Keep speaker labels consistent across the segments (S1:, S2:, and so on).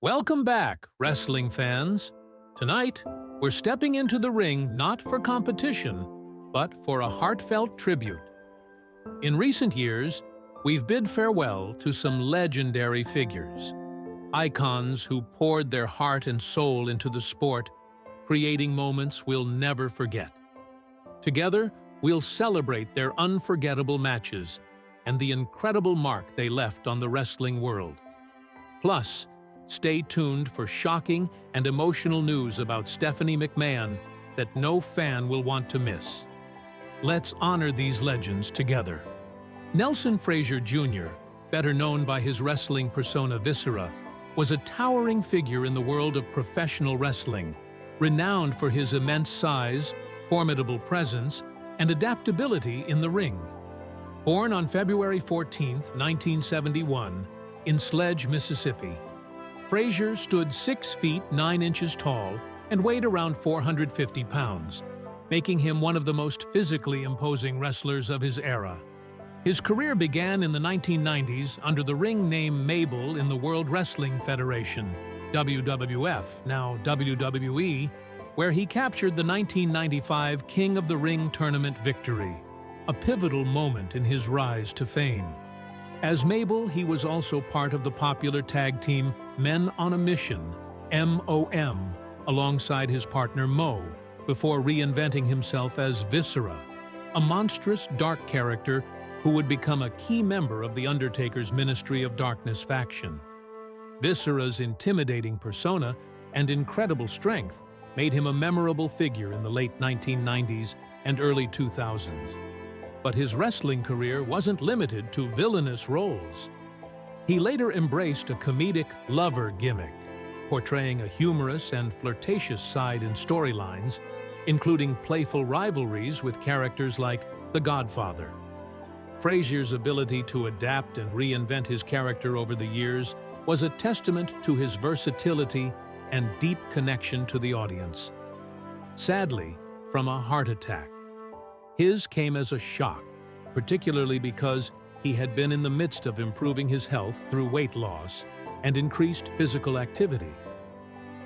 S1: Welcome back, wrestling fans. Tonight, we're stepping into the ring not for competition, but for a heartfelt tribute. In recent years, we've bid farewell to some legendary figures, icons who poured their heart and soul into the sport, creating moments we'll never forget. Together, we'll celebrate their unforgettable matches and the incredible mark they left on the wrestling world. Plus, stay tuned for shocking and emotional news about Stephanie McMahon that no fan will want to miss. Let's honor these legends together. Nelson Frazier Jr., better known by his wrestling persona Viscera, was a towering figure in the world of professional wrestling, renowned for his immense size, formidable presence, and adaptability in the ring. Born on February 14, 1971, in Sledge, Mississippi, Frazier stood 6 feet 9 inches tall and weighed around 450 pounds, making him one of the most physically imposing wrestlers of his era. His career began in the 1990s under the ring name Mabel in the World Wrestling Federation, WWF, now WWE, where he captured the 1995 King of the Ring tournament victory, a pivotal moment in his rise to fame. As Mabel, he was also part of the popular tag team Men on a Mission, MOM, alongside his partner Mo, before reinventing himself as Viscera, a monstrous dark character who would become a key member of the Undertaker's Ministry of Darkness faction. Viscera's intimidating persona and incredible strength made him a memorable figure in the late 1990s and early 2000s. But his wrestling career wasn't limited to villainous roles. He later embraced a comedic lover gimmick, portraying a humorous and flirtatious side in storylines, including playful rivalries with characters like The Godfather. Frazier's ability to adapt and reinvent his character over the years was a testament to his versatility and deep connection to the audience. Sadly, from a heart attack. His came as a shock, particularly because he had been in the midst of improving his health through weight loss and increased physical activity.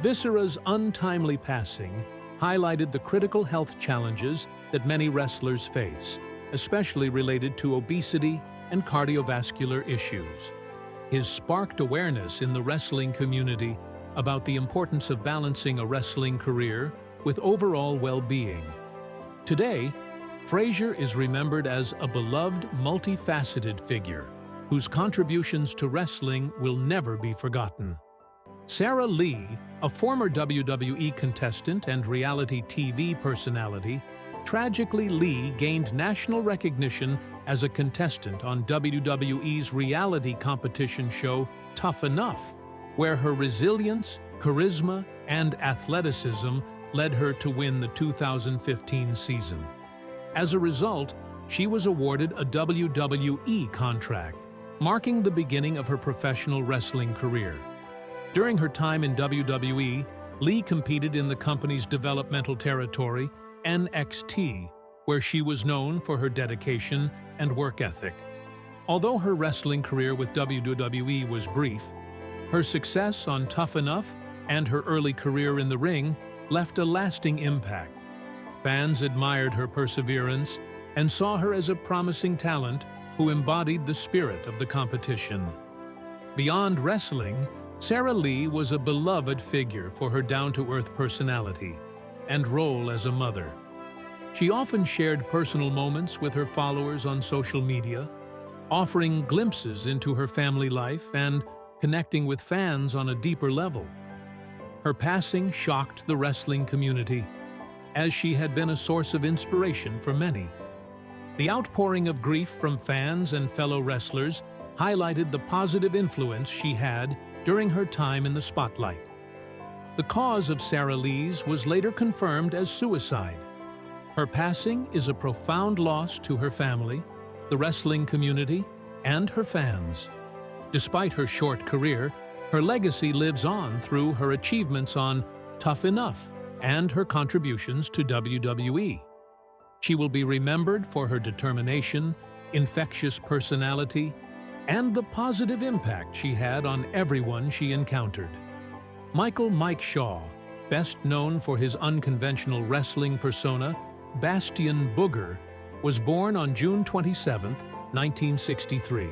S1: Viscera's untimely passing highlighted the critical health challenges that many wrestlers face, especially related to obesity and cardiovascular issues. His sparked awareness in the wrestling community about the importance of balancing a wrestling career with overall well-being. Today, Frazier is remembered as a beloved, multifaceted figure whose contributions to wrestling will never be forgotten. Sarah Lee, a former WWE contestant and reality TV personality, tragically Lee gained national recognition as a contestant on WWE's reality competition show Tough Enough, where her resilience, charisma, and athleticism led her to win the 2015 season. As a result, she was awarded a WWE contract, marking the beginning of her professional wrestling career. During her time in WWE, Lee competed in the company's developmental territory, NXT, where she was known for her dedication and work ethic. Although her wrestling career with WWE was brief, her success on Tough Enough and her early career in the ring left a lasting impact. Fans admired her perseverance and saw her as a promising talent who embodied the spirit of the competition. Beyond wrestling, Sarah Lee was a beloved figure for her down-to-earth personality and role as a mother. She often shared personal moments with her followers on social media, offering glimpses into her family life and connecting with fans on a deeper level. Her passing shocked the wrestling community, as she had been a source of inspiration for many. The outpouring of grief from fans and fellow wrestlers highlighted the positive influence she had during her time in the spotlight. The cause of Sarah Lee's was later confirmed as suicide. Her passing is a profound loss to her family, the wrestling community, and her fans. Despite her short career, her legacy lives on through her achievements on Tough Enough and her contributions to WWE. She will be remembered for her determination, infectious personality, and the positive impact she had on everyone she encountered. Mike Shaw, best known for his unconventional wrestling persona, Bastion Booger, was born on June 27, 1963,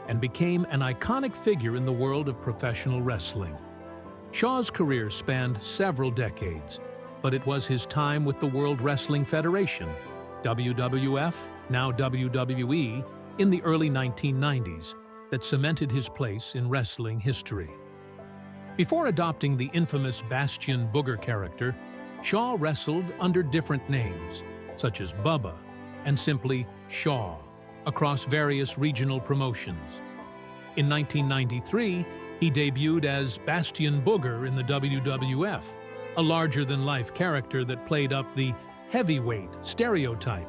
S1: and became an iconic figure in the world of professional wrestling. Shaw's career spanned several decades, but it was his time with the World Wrestling Federation, WWF, now WWE, in the early 1990s that cemented his place in wrestling history. Before adopting the infamous Bastion Booger character, Shaw wrestled under different names, such as Bubba and simply Shaw, across various regional promotions. In 1993, he debuted as Bastion Booger in the WWF, a larger-than-life character that played up the heavyweight stereotype.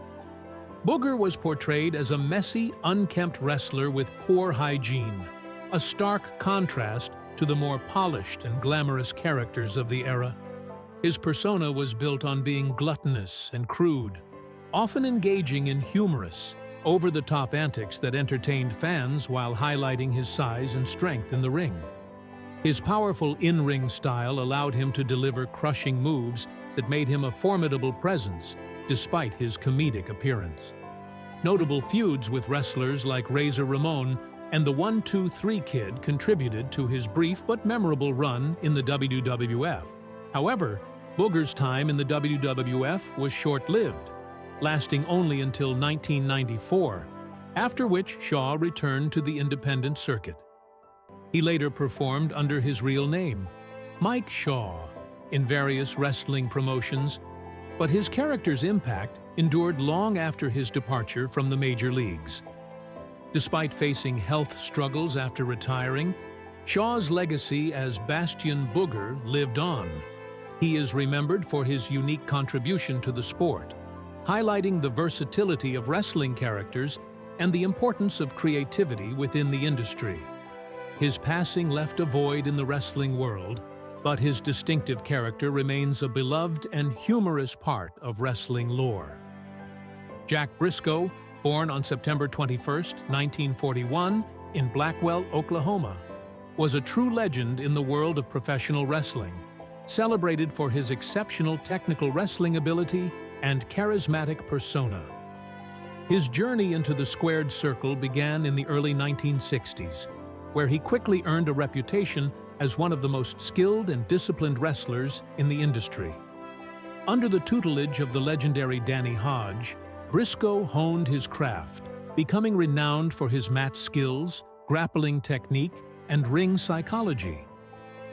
S1: Booger was portrayed as a messy, unkempt wrestler with poor hygiene, a stark contrast to the more polished and glamorous characters of the era. His persona was built on being gluttonous and crude, often engaging in humorous, over-the-top antics that entertained fans while highlighting his size and strength in the ring. His powerful in-ring style allowed him to deliver crushing moves that made him a formidable presence, despite his comedic appearance. Notable feuds with wrestlers like Razor Ramon and the 1-2-3 Kid contributed to his brief but memorable run in the WWF. However, Booger's time in the WWF was short-lived, lasting only until 1994, after which Shaw returned to the independent circuit. He later performed under his real name, Mike Shaw, in various wrestling promotions, but his character's impact endured long after his departure from the major leagues. Despite facing health struggles after retiring, Shaw's legacy as Bastion Booger lived on. He is remembered for his unique contribution to the sport, highlighting the versatility of wrestling characters and the importance of creativity within the industry. His passing left a void in the wrestling world, but his distinctive character remains a beloved and humorous part of wrestling lore. Jack Briscoe, born on September 21, 1941, in Blackwell, Oklahoma, was a true legend in the world of professional wrestling, celebrated for his exceptional technical wrestling ability and charismatic persona. His journey into the squared circle began in the early 1960s, where he quickly earned a reputation as one of the most skilled and disciplined wrestlers in the industry. Under the tutelage of the legendary Danny Hodge, Briscoe honed his craft, becoming renowned for his mat skills, grappling technique, and ring psychology.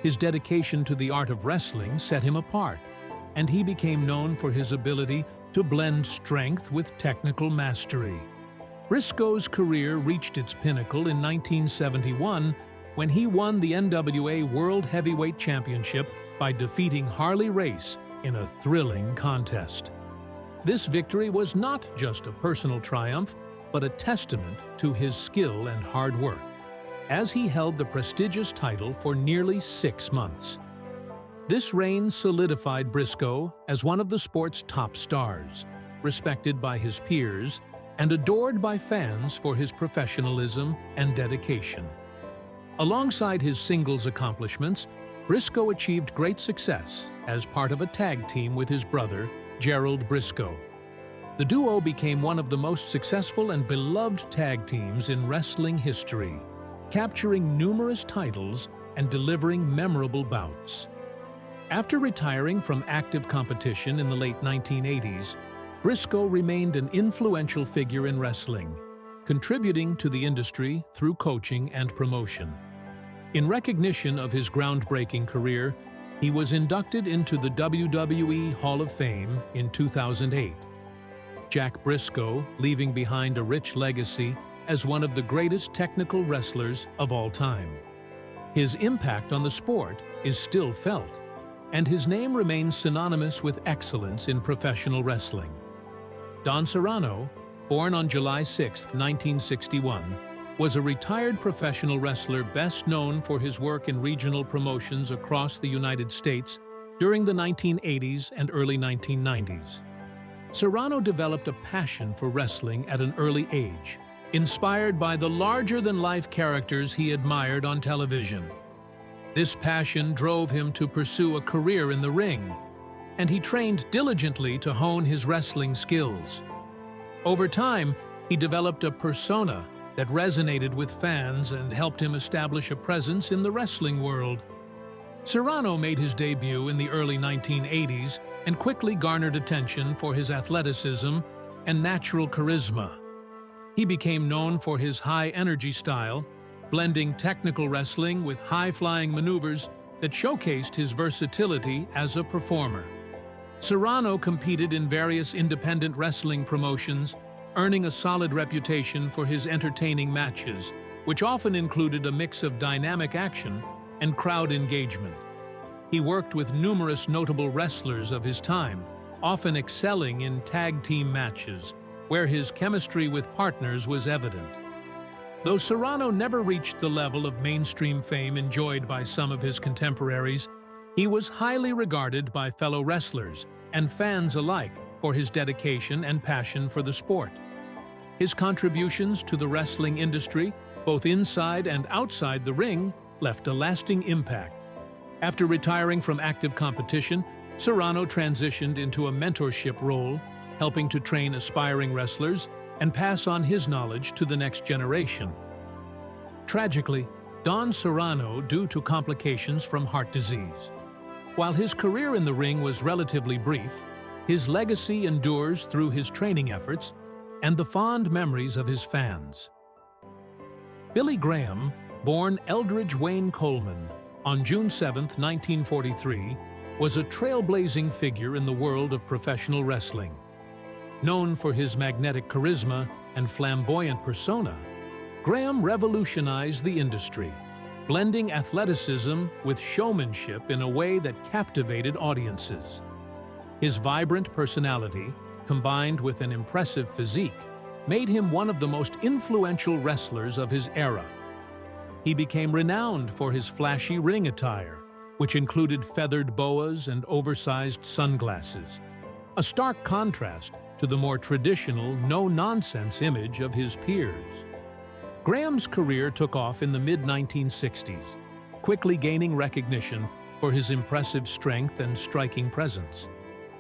S1: His dedication to the art of wrestling set him apart, and he became known for his ability to blend strength with technical mastery. Briscoe's career reached its pinnacle in 1971 when he won the NWA World Heavyweight Championship by defeating Harley Race in a thrilling contest. This victory was not just a personal triumph, but a testament to his skill and hard work, as he held the prestigious title for nearly 6 months. This reign solidified Briscoe as one of the sport's top stars, respected by his peers and adored by fans for his professionalism and dedication. Alongside his singles accomplishments, Briscoe achieved great success as part of a tag team with his brother, Gerald Briscoe. The duo became one of the most successful and beloved tag teams in wrestling history, capturing numerous titles and delivering memorable bouts. After retiring from active competition in the late 1980s, Briscoe remained an influential figure in wrestling, contributing to the industry through coaching and promotion. In recognition of his groundbreaking career, he was inducted into the WWE Hall of Fame in 2008. Jack Briscoe, leaving behind a rich legacy as one of the greatest technical wrestlers of all time. His impact on the sport is still felt, and his name remains synonymous with excellence in professional wrestling. Don Serrano, born on July 6, 1961, was a retired professional wrestler best known for his work in regional promotions across the United States during the 1980s and early 1990s. Serrano developed a passion for wrestling at an early age, inspired by the larger-than-life characters he admired on television. This passion drove him to pursue a career in the ring, and he trained diligently to hone his wrestling skills. Over time, he developed a persona that resonated with fans and helped him establish a presence in the wrestling world. Serrano made his debut in the early 1980s and quickly garnered attention for his athleticism and natural charisma. He became known for his high-energy style, blending technical wrestling with high-flying maneuvers that showcased his versatility as a performer. Serrano competed in various independent wrestling promotions, earning a solid reputation for his entertaining matches, which often included a mix of dynamic action and crowd engagement. He worked with numerous notable wrestlers of his time, often excelling in tag team matches, where his chemistry with partners was evident. Though Serrano never reached the level of mainstream fame enjoyed by some of his contemporaries, he was highly regarded by fellow wrestlers and fans alike for his dedication and passion for the sport. His contributions to the wrestling industry, both inside and outside the ring, left a lasting impact. After retiring from active competition, Serrano transitioned into a mentorship role, helping to train aspiring wrestlers and pass on his knowledge to the next generation. Tragically, Don Serrano due to complications from heart disease. While his career in the ring was relatively brief, his legacy endures through his training efforts and the fond memories of his fans. Billy Graham, born Eldridge Wayne Coleman on June 7, 1943, was a trailblazing figure in the world of professional wrestling. Known for his magnetic charisma and flamboyant persona, Graham revolutionized the industry, blending athleticism with showmanship in a way that captivated audiences. His vibrant personality, combined with an impressive physique, made him one of the most influential wrestlers of his era. He became renowned for his flashy ring attire, which included feathered boas and oversized sunglasses, a stark contrast to the more traditional, no-nonsense image of his peers. Graham's career took off in the mid-1960s, quickly gaining recognition for his impressive strength and striking presence.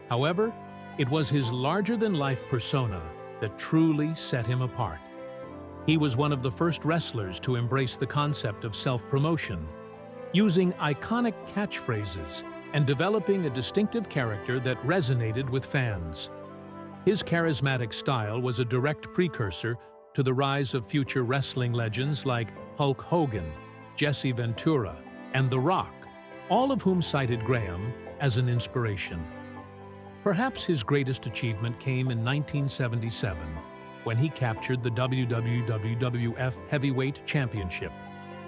S1: However, it was his larger-than-life persona that truly set him apart. He was one of the first wrestlers to embrace the concept of self-promotion, using iconic catchphrases and developing a distinctive character that resonated with fans. His charismatic style was a direct precursor to the rise of future wrestling legends like Hulk Hogan, Jesse Ventura, and The Rock, all of whom cited Graham as an inspiration. Perhaps his greatest achievement came in 1977, when he captured the WWF Heavyweight Championship,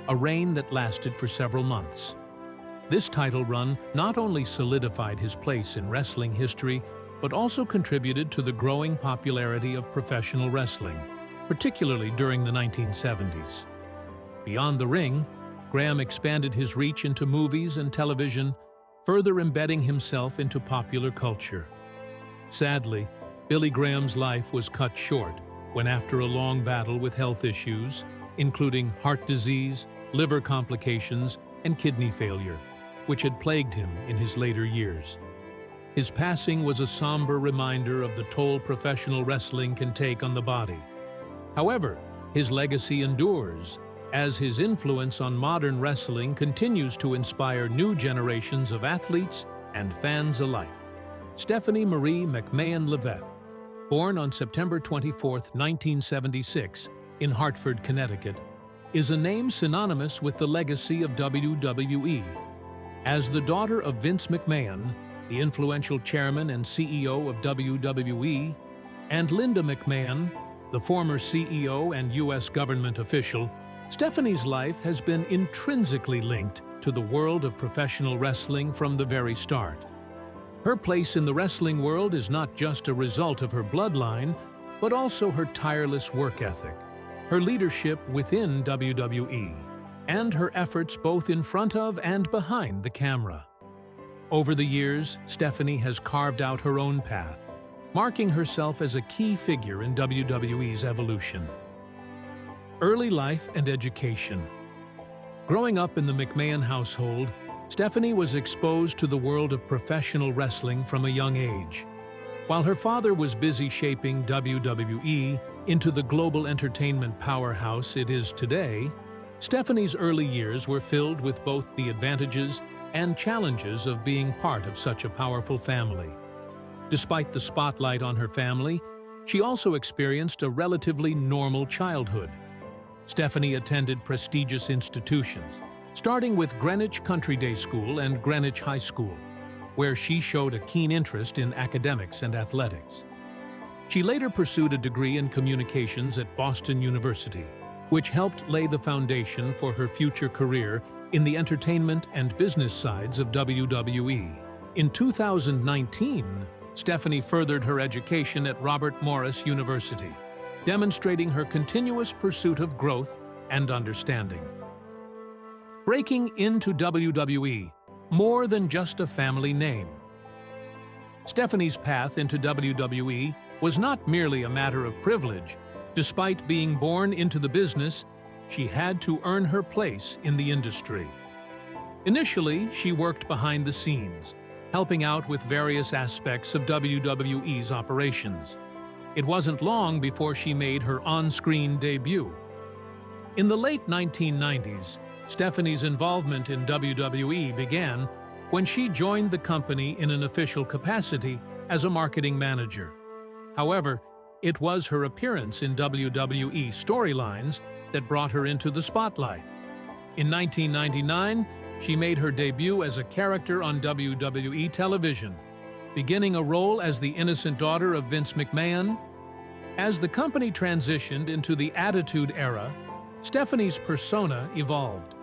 S1: a reign that lasted for several months. This title run not only solidified his place in wrestling history, but also contributed to the growing popularity of professional wrestling, particularly during the 1970s. Beyond the ring, Graham expanded his reach into movies and television, further embedding himself into popular culture. Sadly, Billy Graham's life was cut short when, after a long battle with health issues, including heart disease, liver complications, and kidney failure, which had plagued him in his later years. His passing was a somber reminder of the toll professional wrestling can take on the body. However, his legacy endures, as his influence on modern wrestling continues to inspire new generations of athletes and fans alike. Stephanie Marie McMahon Levesque, born on September 24, 1976, in Hartford, Connecticut, is a name synonymous with the legacy of WWE. As the daughter of Vince McMahon, the influential chairman and CEO of WWE, and Linda McMahon, the former CEO and U.S. government official, Stephanie's life has been intrinsically linked to the world of professional wrestling from the very start. Her place in the wrestling world is not just a result of her bloodline, but also her tireless work ethic, her leadership within WWE, and her efforts both in front of and behind the camera. Over the years, Stephanie has carved out her own path, marking herself as a key figure in WWE's evolution. Early life and education. Growing up in the McMahon household, Stephanie was exposed to the world of professional wrestling from a young age. While her father was busy shaping WWE into the global entertainment powerhouse it is today, Stephanie's early years were filled with both the advantages and challenges of being part of such a powerful family. Despite the spotlight on her family, she also experienced a relatively normal childhood. Stephanie attended prestigious institutions, starting with Greenwich Country Day School and Greenwich High School, where she showed a keen interest in academics and athletics. She later pursued a degree in communications at Boston University, which helped lay the foundation for her future career in the entertainment and business sides of WWE. In 2019, Stephanie furthered her education at Robert Morris University, demonstrating her continuous pursuit of growth and understanding. Breaking into WWE, more than just a family name. Stephanie's path into WWE was not merely a matter of privilege. Despite being born into the business, she had to earn her place in the industry. Initially, she worked behind the scenes, helping out with various aspects of WWE's operations. It wasn't long before she made her on-screen debut. In the late 1990s, Stephanie's involvement in WWE began when she joined the company in an official capacity as a marketing manager. However, it was her appearance in WWE storylines that brought her into the spotlight. In 1999, she made her debut as a character on WWE television, beginning a role as the innocent daughter of Vince McMahon. As the company transitioned into the Attitude Era, Stephanie's persona evolved.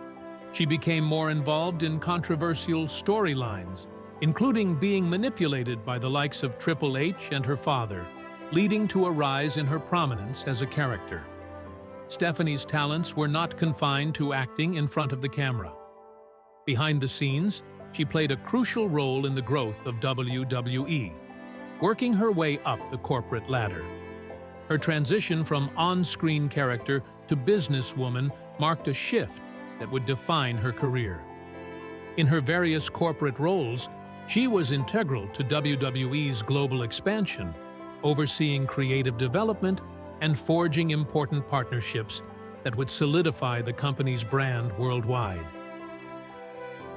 S1: She became more involved in controversial storylines, including being manipulated by the likes of Triple H and her father, leading to a rise in her prominence as a character. Stephanie's talents were not confined to acting in front of the camera. Behind the scenes, she played a crucial role in the growth of WWE, working her way up the corporate ladder. Her transition from on-screen character to businesswoman marked a shift that would define her career. In her various corporate roles, she was integral to WWE's global expansion, overseeing creative development and forging important partnerships that would solidify the company's brand worldwide.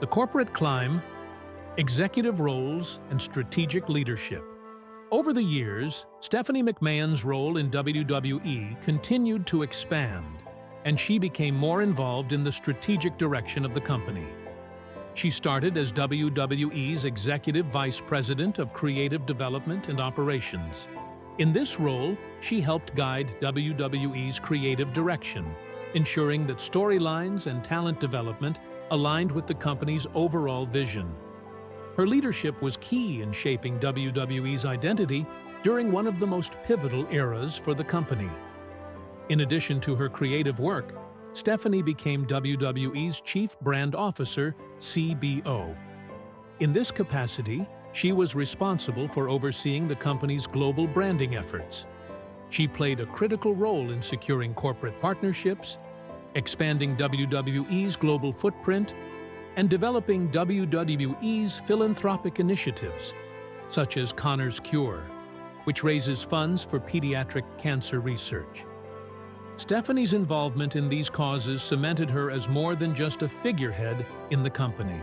S1: The corporate climb, executive roles, and strategic leadership. Over the years, Stephanie McMahon's role in WWE continued to expand, and she became more involved in the strategic direction of the company. She started as WWE's Executive Vice President of Creative Development and Operations. In this role, she helped guide WWE's creative direction, ensuring that storylines and talent development aligned with the company's overall vision. Her leadership was key in shaping WWE's identity during one of the most pivotal eras for the company. In addition to her creative work, Stephanie became WWE's Chief Brand Officer, CBO. In this capacity, she was responsible for overseeing the company's global branding efforts. She played a critical role in securing corporate partnerships, expanding WWE's global footprint, and developing WWE's philanthropic initiatives, such as Connor's Cure, which raises funds for pediatric cancer research. Stephanie's involvement in these causes cemented her as more than just a figurehead in the company.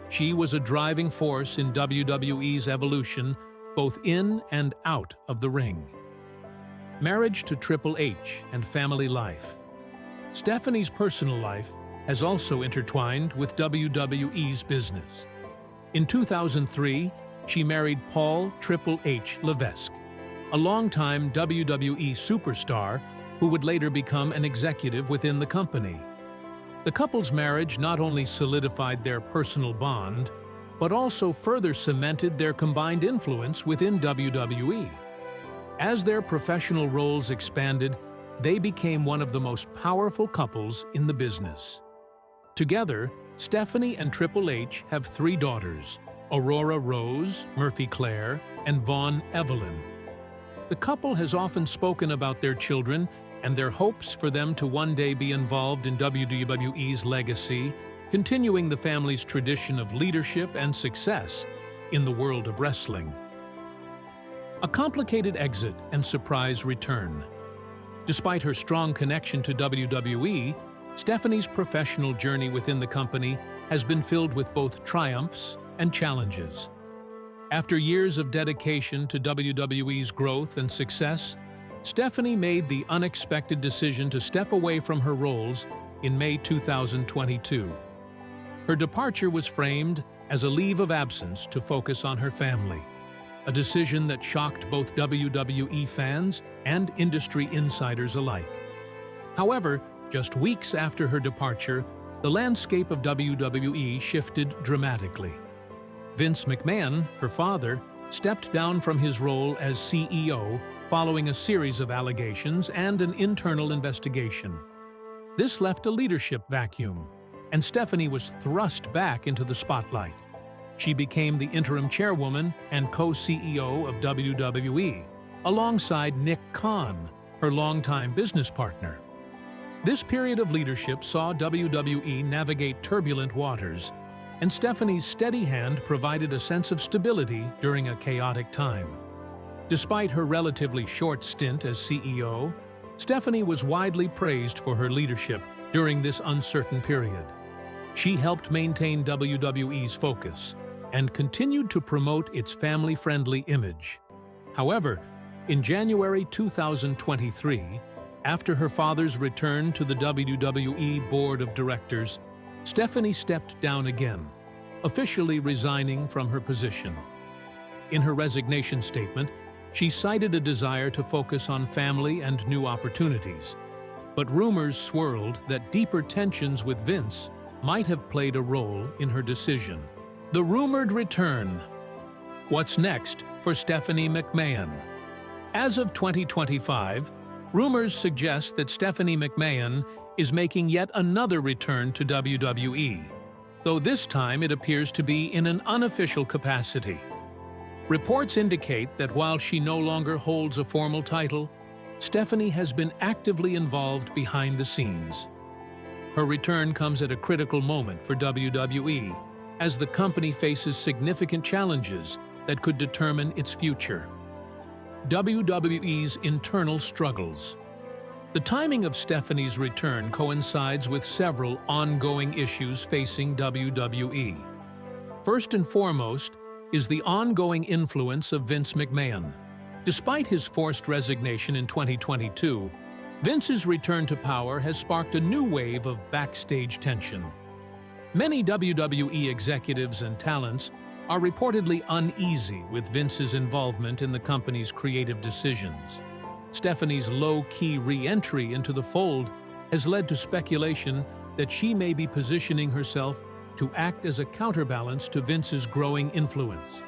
S1: She was a driving force in WWE's evolution, both in and out of the ring. Marriage to Triple H and family life. Stephanie's personal life has also intertwined with WWE's business. In 2003, she married Paul Triple H Levesque, a longtime WWE superstar who would later become an executive within the company. The couple's marriage not only solidified their personal bond, but also further cemented their combined influence within WWE. As their professional roles expanded, they became one of the most powerful couples in the business. Together, Stephanie and Triple H have 3 daughters, Aurora Rose, Murphy Claire, and Vaughn Evelyn. The couple has often spoken about their children and their hopes for them to one day be involved in WWE's legacy, continuing the family's tradition of leadership and success in the world of wrestling. A complicated exit and surprise return. Despite her strong connection to WWE, Stephanie's professional journey within the company has been filled with both triumphs and challenges. After years of dedication to WWE's growth and success, Stephanie made the unexpected decision to step away from her roles in May 2022. Her departure was framed as a leave of absence to focus on her family, a decision that shocked both WWE fans and industry insiders alike. However, just weeks after her departure, the landscape of WWE shifted dramatically. Vince McMahon, her father, stepped down from his role as CEO following a series of allegations and an internal investigation. This left a leadership vacuum, and Stephanie was thrust back into the spotlight. She became the interim chairwoman and co-CEO of WWE, alongside Nick Khan, her longtime business partner. This period of leadership saw WWE navigate turbulent waters, and Stephanie's steady hand provided a sense of stability during a chaotic time. Despite her relatively short stint as CEO, Stephanie was widely praised for her leadership during this uncertain period. She helped maintain WWE's focus and continued to promote its family-friendly image. However, in January 2023, after her father's return to the WWE Board of Directors, Stephanie stepped down again, officially resigning from her position. In her resignation statement, she cited a desire to focus on family and new opportunities, but rumors swirled that deeper tensions with Vince might have played a role in her decision. The rumored return. What's next for Stephanie McMahon? As of 2025, rumors suggest that Stephanie McMahon is making yet another return to WWE, though this time it appears to be in an unofficial capacity. Reports indicate that while she no longer holds a formal title, Stephanie has been actively involved behind the scenes. Her return comes at a critical moment for WWE, as the company faces significant challenges that could determine its future. WWE's internal struggles. The timing of Stephanie's return coincides with several ongoing issues facing WWE. First and foremost is the ongoing influence of Vince McMahon. Despite his forced resignation in 2022, Vince's return to power has sparked a new wave of backstage tension. Many WWE executives and talents are reportedly uneasy with Vince's involvement in the company's creative decisions. Stephanie's low-key re-entry into the fold has led to speculation that she may be positioning herself to act as a counterbalance to Vince's growing influence.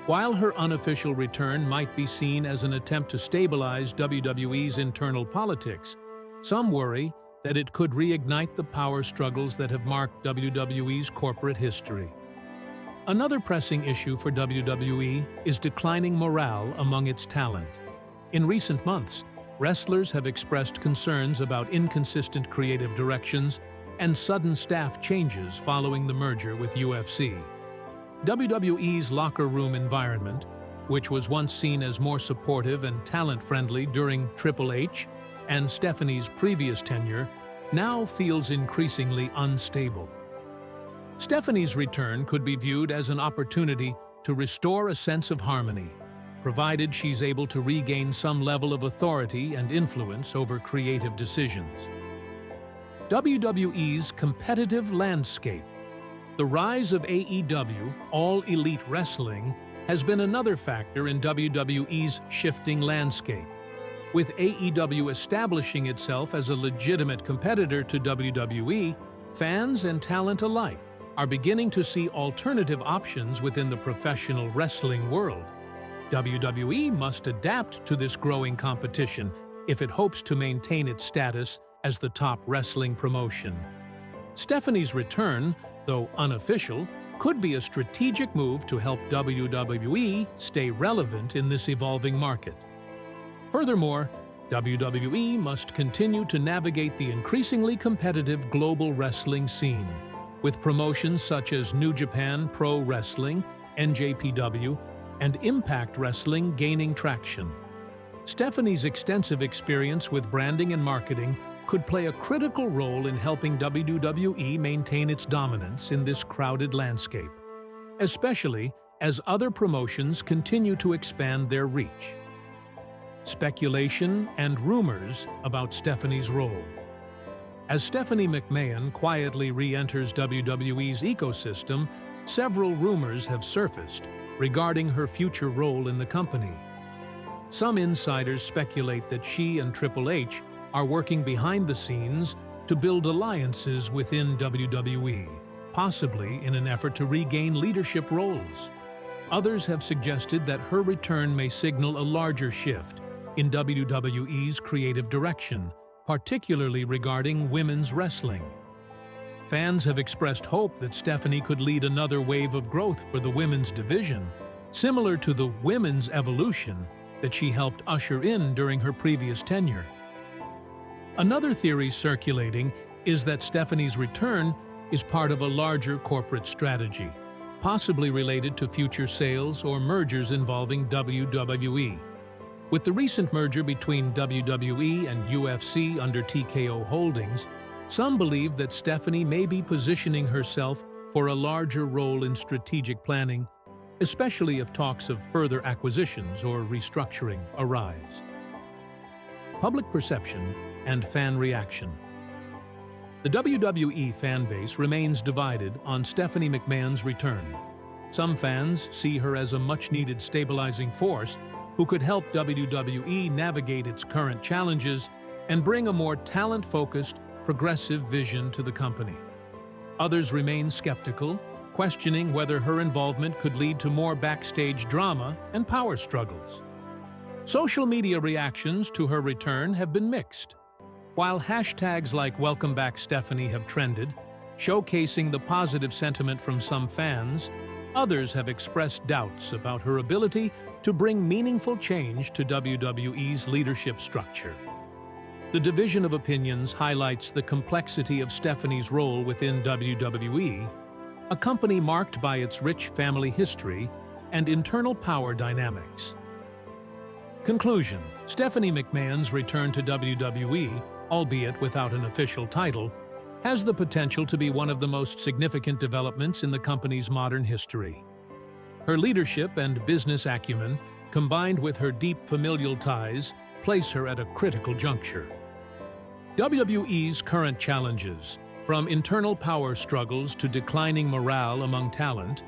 S1: While her unofficial return might be seen as an attempt to stabilize WWE's internal politics, some worry that it could reignite the power struggles that have marked WWE's corporate history. Another pressing issue for WWE is declining morale among its talent. In recent months, wrestlers have expressed concerns about inconsistent creative directions and sudden staff changes following the merger with UFC. WWE's locker room environment, which was once seen as more supportive and talent-friendly during Triple H and Stephanie's previous tenure, now feels increasingly unstable. Stephanie's return could be viewed as an opportunity to restore a sense of harmony, provided she's able to regain some level of authority and influence over creative decisions. WWE's competitive landscape. The rise of AEW, All Elite Wrestling, has been another factor in WWE's shifting landscape. With AEW establishing itself as a legitimate competitor to WWE, fans and talent alike are beginning to see alternative options within the professional wrestling world. WWE must adapt to this growing competition if it hopes to maintain its status as the top wrestling promotion. Stephanie's return, though unofficial, could be a strategic move to help WWE stay relevant in this evolving market. Furthermore, WWE must continue to navigate the increasingly competitive global wrestling scene, with promotions such as New Japan Pro Wrestling, NJPW, and Impact Wrestling gaining traction. Stephanie's extensive experience with branding and marketing could play a critical role in helping WWE maintain its dominance in this crowded landscape, especially as other promotions continue to expand their reach. Speculation and rumors about Stephanie's role. As Stephanie McMahon quietly re-enters WWE's ecosystem, several rumors have surfaced regarding her future role in the company. Some insiders speculate that she and Triple H are working behind the scenes to build alliances within WWE, possibly in an effort to regain leadership roles. Others have suggested that her return may signal a larger shift in WWE's creative direction, particularly regarding women's wrestling. Fans have expressed hope that Stephanie could lead another wave of growth for the women's division, similar to the women's evolution that she helped usher in during her previous tenure. Another theory circulating is that Stephanie's return is part of a larger corporate strategy, possibly related to future sales or mergers involving WWE. With the recent merger between WWE and UFC under TKO Holdings, some believe that Stephanie may be positioning herself for a larger role in strategic planning, especially if talks of further acquisitions or restructuring arise. Public perception and fan reaction. The WWE fan base remains divided on Stephanie McMahon's return. Some fans see her as a much-needed stabilizing force who could help WWE navigate its current challenges and bring a more talent-focused, progressive vision to the company. Others remain skeptical, questioning whether her involvement could lead to more backstage drama and power struggles. Social media reactions to her return have been mixed. While hashtags like Welcome Back Stephanie have trended, showcasing the positive sentiment from some fans, others have expressed doubts about her ability to bring meaningful change to WWE's leadership structure. The division of opinions highlights the complexity of Stephanie's role within WWE, a company marked by its rich family history and internal power dynamics. Conclusion: Stephanie McMahon's return to WWE, albeit without an official title, has the potential to be one of the most significant developments in the company's modern history. Her leadership and business acumen, combined with her deep familial ties, place her at a critical juncture. WWE's current challenges, from internal power struggles to declining morale among talent,